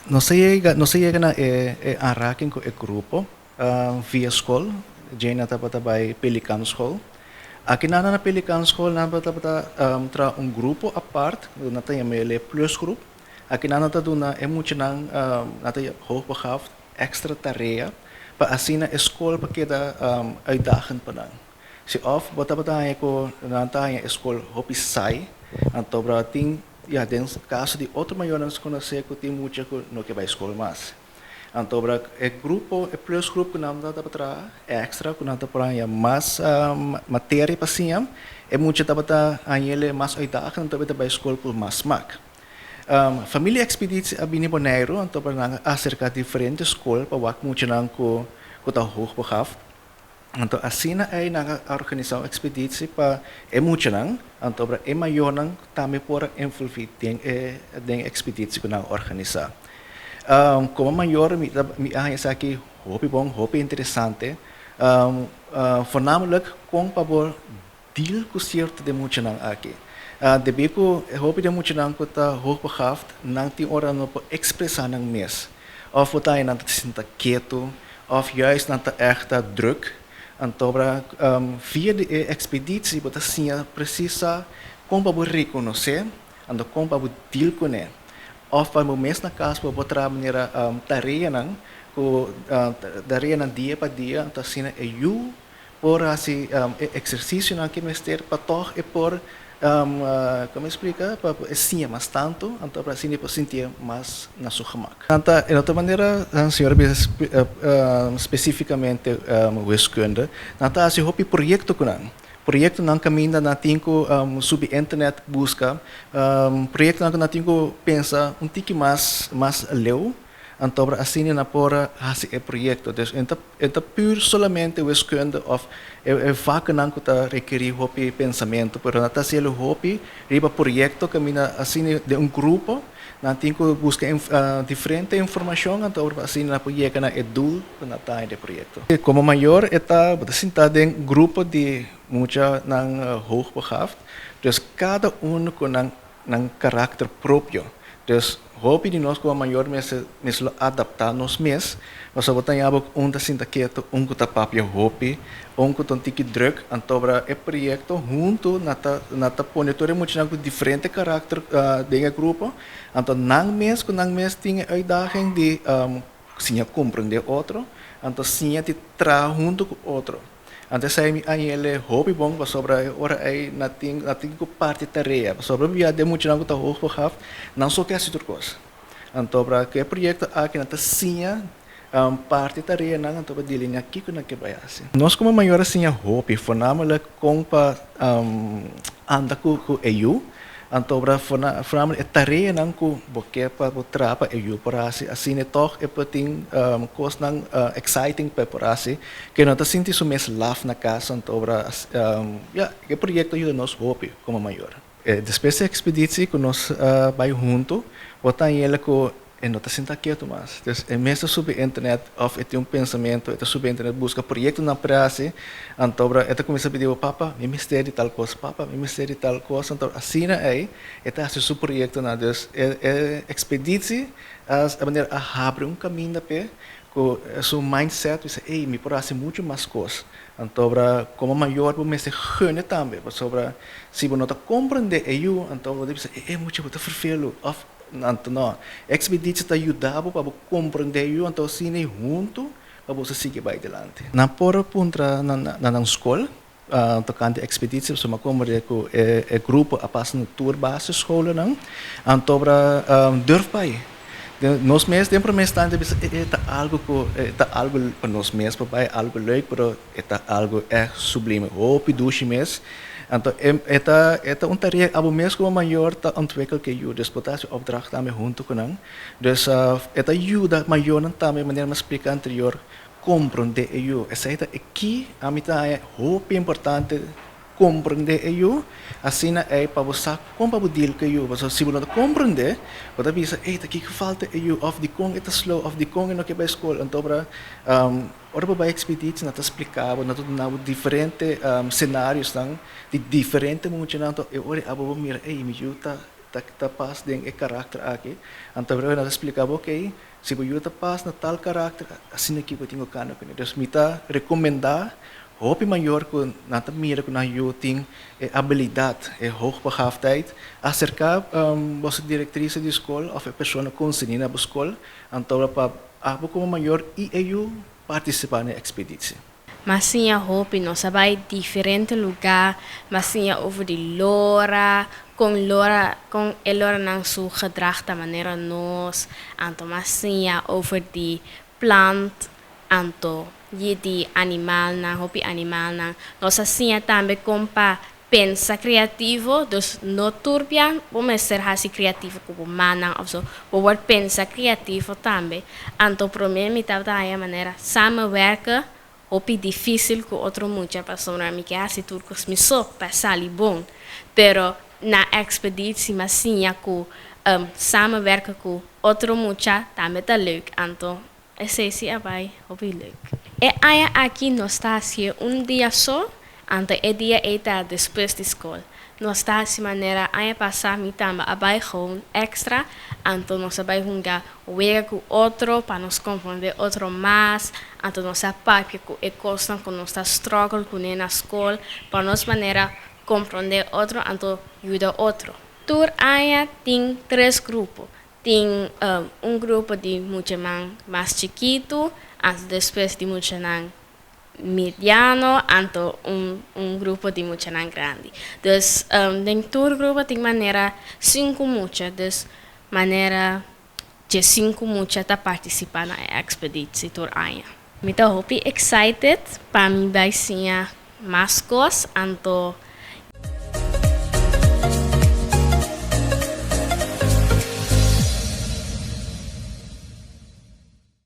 no se llega na aanraking com o grupo via school, Jane na by Pelican School. Aqui na Pelican School na tra um grupo apart, na tem mele plus groep. Aqui na do na é muito na tem hoogbegaafd extra tarefa para assim na escola para que da uitdagend para. Se of bota é ko na tem escola hopi sai, então para tem ja, den caso de outro maior nos conhecer que tem muito que não que vai escola mais. Então, o grupo, o plus grupo que não dá para extra, que não dá para mais matéria para sim, é muito dá para ele mais uitdagend, então para a escola por mais mak. Família expeditie a Bini Bonaire, então para acerca de diferentes escolas para o muito não que está hoogbegaafd. Então, assim é na organização expeditie para muito não, então para maior não também por envolver den expeditie que não organizar. Como maior me essa aqui hobby bom, hobby interessante, voornamelijk com para deal com certo de muito não aqui. De bico hobby de muito não que está hoogbegaafd, não tem hora não para expressar não mes. Of wat hij não se sinta quieto, of juist não está echt druk. Então, via de expeditie, você sim precisa como para reconhecer, então como para deal com ele. Of para o mês na casa para outra maneira tarefa não, tarefa não dia para dia, então sim é eu por assim exercício não que mestre para toh é por como explica para sim mais tanto, então para assim para sentir mais na sua gemak. Então, de outra maneira, a senhora especificamente wiskunde, então assim hobby projeto com projeto não caminha na tinko sub internet busca projeto não tinko pensa tique mais leu então assim na pora hasi é projeto dus então pur solamente wiskunde of vaca não que tá requerir hobby pensamento pero na tá se ele hobby riba projeto caminha assim de grupo na tinko busca diferente informação então assim na projeto na edu na tá de projeto como maior está sinta de grupo de mucha ng hoogbegaafd. Dus cada com ng karakter próprio. Dus hobby de nós como maior mes adaptar nos mes, mas só botar yabo da sinta quieto, que tá papia hobby, que tá tiki druk, antobra é projeto junto na ta ponetore muito ng diferente karakter de grupo, então nang mes tinha uitdaging de sinha compreender outro, então sinha te tra junto com outro. Antes saya ele hobby bom para sobre ora aí nating ko parte tarefa sobre via de muito não tá hoogbegaafd não só que é turcos então para que projeto aqui na tacinha parte tarefa não então para dilinha aqui com que vai assim nós como maior assim hobby voornamelijk com para anda com eu então para voornamelijk tarefa não com porque para trapa eu para assim toch é para tem coisa não exciting para assim que não tá sentindo isso mesmo laugh na casa então para ja que projeto ajuda nós hobby como maior depois da expedição que nós vai junto botar ele com não está sentado quieto mais então mesmo sobre internet of tem pensamento sobre internet busca projeto na praça então para começa a pedir papa me mistério tal coisa papa me mistério tal coisa então assim aí assim seu projeto na Deus expedição a maneira a abre caminho da pé com seu mindset você ei me parece muito mais coisas então para como maior para me se ganha também sobre se você não compreender eu então você diz muito muito vervelho of não, expedição está ajudando para compreender eu então sim junto para você seguir para adiante. Na pora puntra na escola tocante expedição so makomre ko grupo a pass no tour base escola não então para durf pai nós mesmos sempre me estão tá algo para nós mesmos para algo leuk pero algo sublime hope duche mesmo então é tarefa abo mesmo como maior tá ontwikkeld que eu despotar se opdracht também junto com não dus ajuda maior não também maneira mais explicar anterior compreender eu essa aqui a mim é hope importante compreender eu assim é para você como para deal que eu você se você não compreender você pensa aqui que falta eu of the kong é slow of the kong não que vai escola então para ora para expedição não explicava não tudo na diferente cenários não de diferente muito não então eu ora abo mira me ajuda tá pas den e karakter aqui. Então eu não explicava, ok, se eu tá pas na tal karakter, assim aqui eu tenho cana com ele. Então me tá recomendar hoop maior que nata mira que eu tenho habilidade e hoogbegaafdheid acerca você diretriz de escola ou a pessoa conselheira da escola então para como maior e eu participar na expedição. Mas sim, a roupa, nós vai diferente lugar, mas sim, over de Lora, com a Lora não sua gedrag da maneira nós, então, mas sim, over de plant, então, e de animal, não, roupa animal, não. Nós assim também compa pensa criativo, dus no turbia, vamos ser assim criativo como mana, ou so, vou pensa criativo também. Então, para mim, me tá da maneira, samenwerken, hopi difícil com outro muita pessoa me que assim turcos me só passar ali bom, pero na expeditie mas sim com samenwerken com outro muita também tá leuk, então esse é vai hopi leuk. E aí aqui nós está assim dia só, então é dia eta depois da escola. Nós está assim maneira aí passar me também vai gewoon extra, então nós vai juntar com outro para nos compreender outro mais. Então, nós parte que é coisa que nós está struggle com na escola, para nós maneira compreender outro, então ajuda outro. Tur aí tem 3 grupos. Tem grupo de muitos mais chiquito, depois de muitos mediano, então grupo de muitos grande. Então, dentro do grupo tem maneira 5 muitos, dus maneira de 5 muitos tá participar na expedição tur aí. Me tô excited para mim vai ser mais coisas, então